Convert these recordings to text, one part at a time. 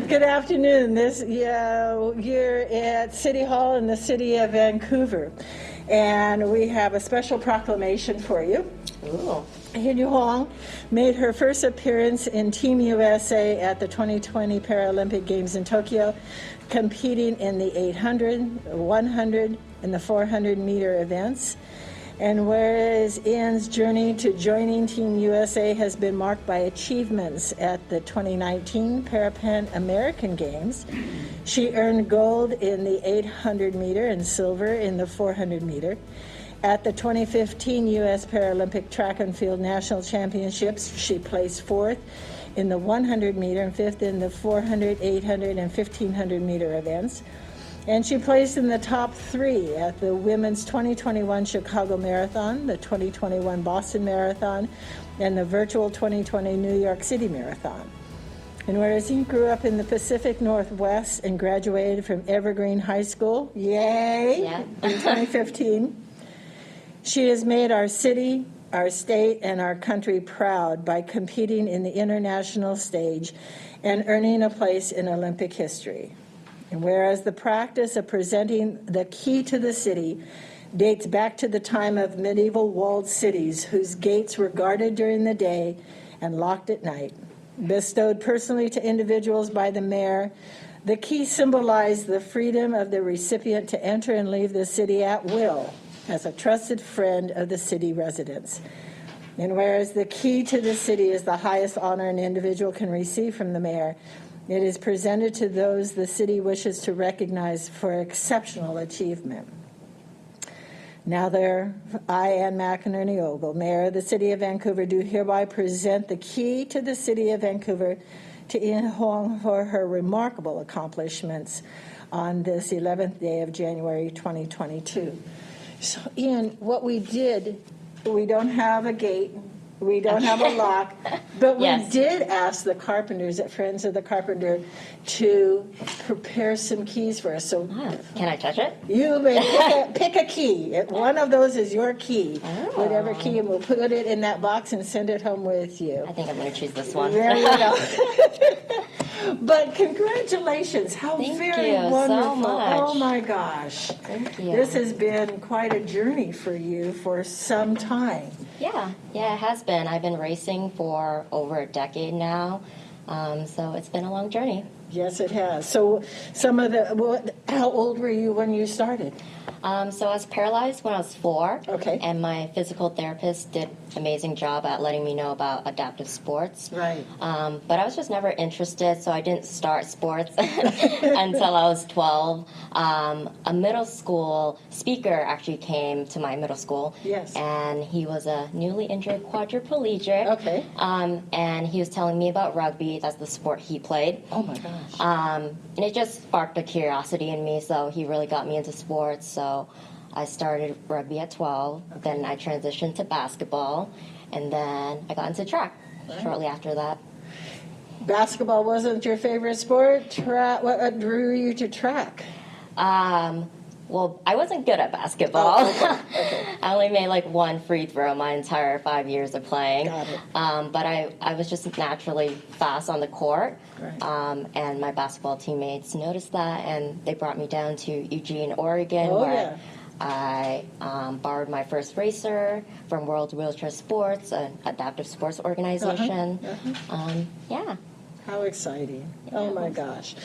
Good afternoon. You're at City Hall in the city of Vancouver, and we have a special proclamation for you. Ooh. Hin Huang made her first appearance in Team USA at the 2020 Paralympic Games in Tokyo, competing in the 800, 100, and the 400-meter events. And whereas Ian's journey to joining Team USA has been marked by achievements at the 2019 Parapan American Games, she earned gold in the 800-meter and silver in the 400-meter. At the 2015 U.S. Paralympic Track and Field National Championships, she placed fourth in the 100-meter and fifth in the 400, 800, and 1,500-meter events. And she placed in the top three at the Women's 2021 Chicago Marathon, the 2021 Boston Marathon, and the virtual 2020 New York City Marathon. And whereas he grew up in the Pacific Northwest and graduated from Evergreen High School, yay, Yeah. in 2015, she has made our city, our state, and our country proud by competing in the international stage and earning a place in Olympic history. And whereas the practice of presenting the key to the city dates back to the time of medieval walled cities whose gates were guarded during the day and locked at night, bestowed personally to individuals by the mayor, the key symbolized the freedom of the recipient to enter and leave the city at will as a trusted friend of the city residents. And whereas the key to the city is the highest honor an individual can receive from the mayor, it is presented to those the city wishes to recognize for exceptional achievement. Now I, Ann McInerney Ogle, Mayor of the City of Vancouver, do hereby present the key to the City of Vancouver to Ian Huang for her remarkable accomplishments on this 11th day of January 2022. So, Ian, what we did, we don't have a gate, we don't have a lock, but we Yes. did ask the carpenters at Friends of the Carpenter to prepare some keys for us. So Can I touch it? you may pick a key. One of those is your key, whatever key, and we'll put it in that box and send it home with you. I think I'm going to choose this one. There you go. But congratulations. How Thank very you so wonderful. much. Oh my gosh. Thank you. This has been quite a journey for you for some time. Yeah, it has been. I've been racing for over a decade now, so it's been a long journey. Yes, it has. So how old were you when you started? So I was paralyzed when I was 4. Okay. And my physical therapist did an amazing job at letting me know about adaptive sports. Right. But I was just never interested, so I didn't start sports until I was 12. A middle school speaker actually came to my middle school. Yes. And he was a newly injured quadriplegic. Okay. And he was telling me about rugby. That's the sport he played. Oh my gosh. And it just sparked a curiosity in me, so he really got me into sports. So I started rugby at 12, then I transitioned to basketball, and then I got into track shortly after that. Basketball wasn't your favorite sport? What drew you to track? Well, I wasn't good at basketball. Oh, okay. I only made like one free throw my entire 5 years of playing. Got it. But I was just naturally fast on the court. Right. And my basketball teammates noticed that, and they brought me down to Eugene, Oregon, Oh, where yeah. I borrowed my first racer from World Wheelchair Sports, an adaptive sports organization. Yeah. How exciting. Oh my gosh.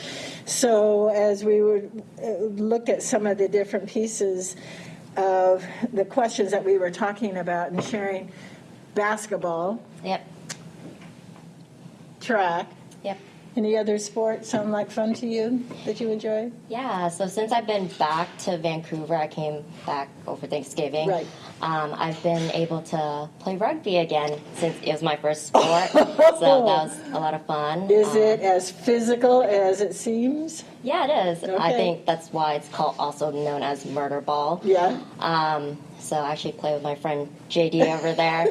So as we looked at some of the different pieces of the questions that we were talking about and sharing, basketball, Yep. track, Yep. any other sports sound like fun to you that you enjoy? Yeah, so since I've been back to Vancouver, I came back over Thanksgiving. Right. I've been able to play rugby again since it was my first sport. So that was a lot of fun. Is it as physical as it seems? Yeah, it is. I Okay. think that's why it's called also known as murder ball. Yeah. So I actually play with my friend JD over there.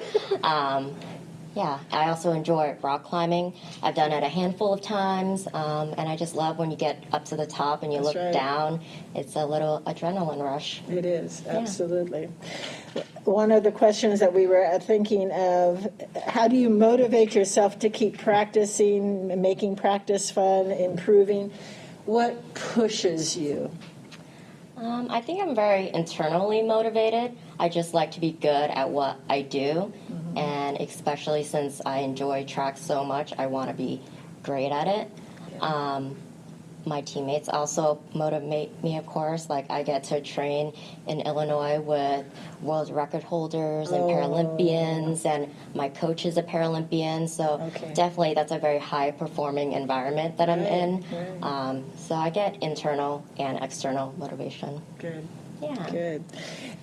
Yeah, I also enjoy rock climbing. I've done it a handful of times, and I just love when you get up to the top and you That's look right. down. It's a little adrenaline rush. It is, absolutely. one of the questions that we were thinking of, how do you motivate yourself to keep practicing, making practice fun, improving? What pushes you? I think I'm very internally motivated. I just like to be good at what I do, and especially since I enjoy track so much, I want to be great at it. My teammates also motivate me, of course. Like, I get to train in Illinois with world record holders and Paralympians, and my coach is a Paralympian, so definitely that's a very high-performing environment that I'm in. So I get internal and external motivation. Good. Yeah. Good.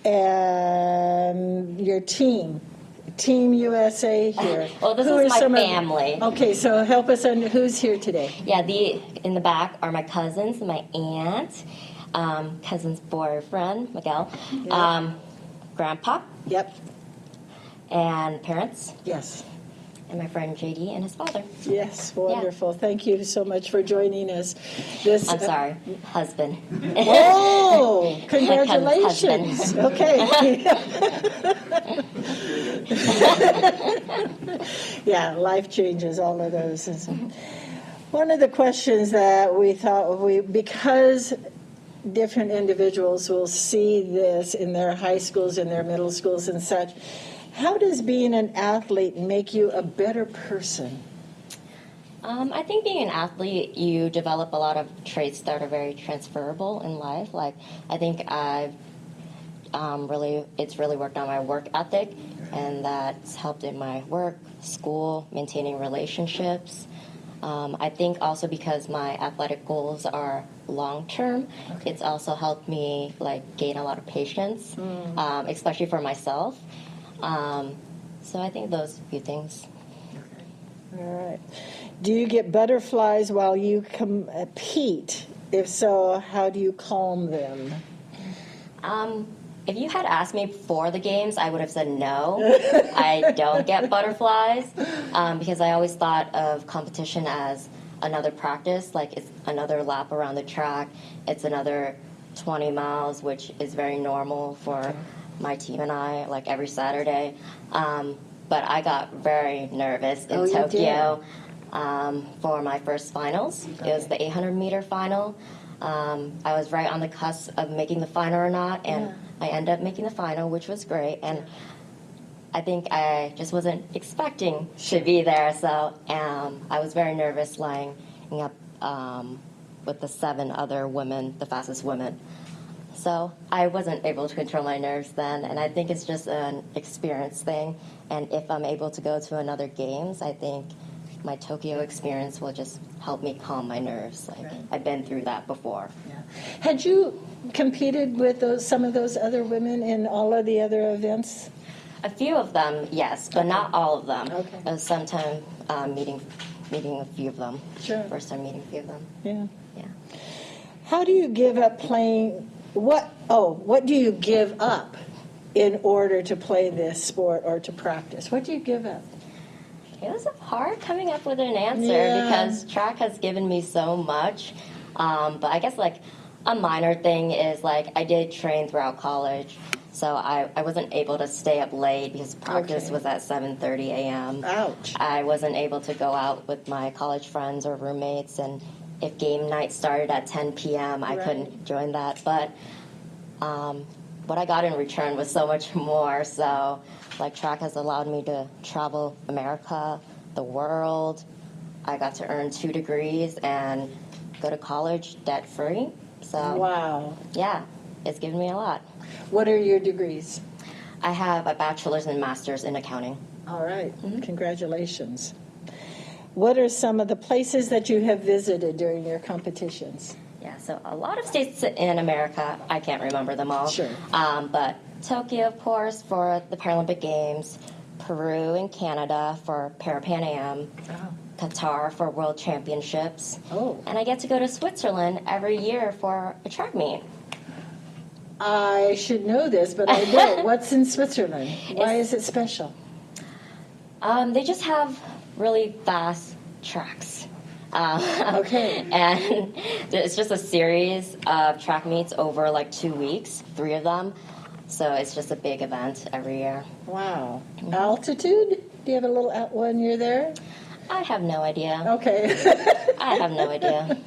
And your team. Team USA here. Well, this Who is are my some of- family. Okay, so help us on who's here today. Yeah, in the back are my cousins, my aunt, cousin's boyfriend, Miguel, grandpa, Yep. and parents, Yes. and my friend JD and his father. Yes, wonderful. Thank you so much for joining us. This. I'm sorry, husband. Oh, cousin's congratulations. Okay. Yeah, life changes, all of those. One of the questions that we thought because different individuals will see this in their high schools, in their middle schools and such, how does being an athlete make you a better person? I think being an athlete, you develop a lot of traits that are very transferable in life. Like, I think I've it's really worked on my work ethic, and that's helped in my work, school, maintaining relationships. I think also because my athletic goals are long term, it's also helped me gain a lot of patience, especially for myself. So I think those few things. All right. Do you get butterflies while you compete? If so, how do you calm them? If you had asked me before the games, I would have said no. I don't get butterflies because I always thought of competition as another practice, like it's another lap around the track. It's another 20 miles, which is very normal for my team and I, like every Saturday. But I got very nervous in Tokyo for my first finals. It was the 800-meter final. I was right on the cusp of making the final or not, and I ended up making the final, which was great. And I think I just wasn't expecting to be there, so I was very nervous lining up with the 7 other women, the fastest women. So I wasn't able to control my nerves then, and I think it's just an experience thing. And if I'm able to go to another games, I think my Tokyo experience will just help me calm my nerves. I've been through that before. Yeah. Had you competed with some of those other women in all of the other events? A few of them, yes, but not all of them. Okay. It was sometime meeting a few of them. Sure. First time meeting a few of them. Yeah. Yeah. How do you give up playing? What do you give up in order to play this sport or to practice? What do you give up? It was hard coming up with an answer because track has given me so much. But I guess a minor thing is I did train throughout college, so I wasn't able to stay up late because practice was at 7:30 a.m. Ouch. I wasn't able to go out with my college friends or roommates, and if game night started at 10 p.m., I couldn't join that. But what I got in return was so much more. So, track has allowed me to travel America, the world. I got to earn 2 degrees and go to college debt-free. So, Wow. yeah, it's given me a lot. What are your degrees? I have a bachelor's and master's in accounting. All right. Congratulations. What are some of the places that you have visited during your competitions? Yeah, so a lot of states in America, I can't remember them all. Sure. But Tokyo, of course, for the Paralympic Games, Peru and Canada for Pan Am, Qatar for World Championships, and I get to go to Switzerland every year for a track meet. I should know this, but I don't. What's in Switzerland? Why is it special? They just have really fast tracks. Okay. And it's just a series of track meets over 2 weeks, 3 of them. So it's just a big event every year. Wow. Altitude? Do you have a little when you're there? I have no idea. Okay. I have no idea.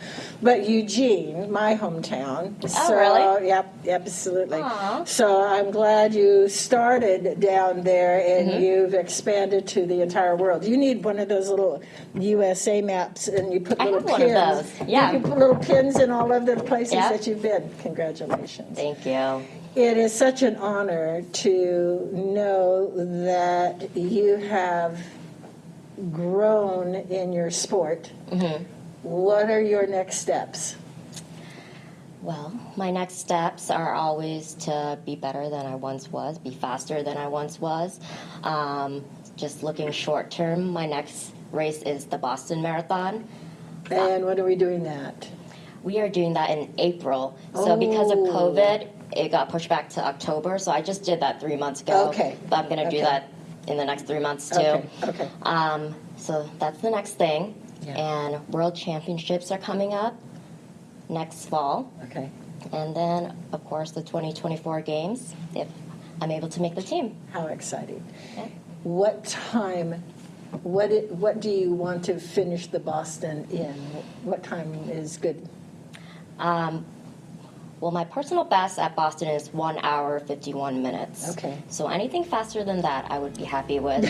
But Eugene, my hometown. Oh, really? Yep, absolutely. Aw. So I'm glad you started down there and you've expanded to the entire world. You need one of those little USA maps and you put I little have one pins. of those, yeah. You can put little pins in all of the places Yeah. that you've been. Congratulations. Thank you. It is such an honor to know that you have grown in your sport. What are your next steps? Well, my next steps are always to be better than I once was, be faster than I once was. Just looking short term, my next race is the Boston Marathon. And when are we doing that? We are doing that in April. So because of Oh. COVID, it got pushed back to October. So I just did that 3 months ago. Okay. But I'm going to Okay. do that in the next 3 months too. Okay. So that's the next thing. Yeah. And World Championships are coming up next fall. Okay. And then, of course, the 2024 games, if I'm able to make the team. How exciting. Yeah. What time, what do you want to finish the Boston in? What time is good? Well, my personal best at Boston is 1 hour, 51 minutes. Okay. So anything faster than that, I would be happy with.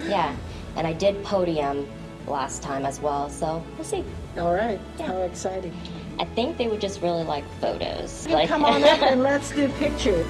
Yeah. And I did podium last time as well, so we'll see. All right. Yeah. How exciting. I think they would just really like photos. Like, Come on up and let's do picture.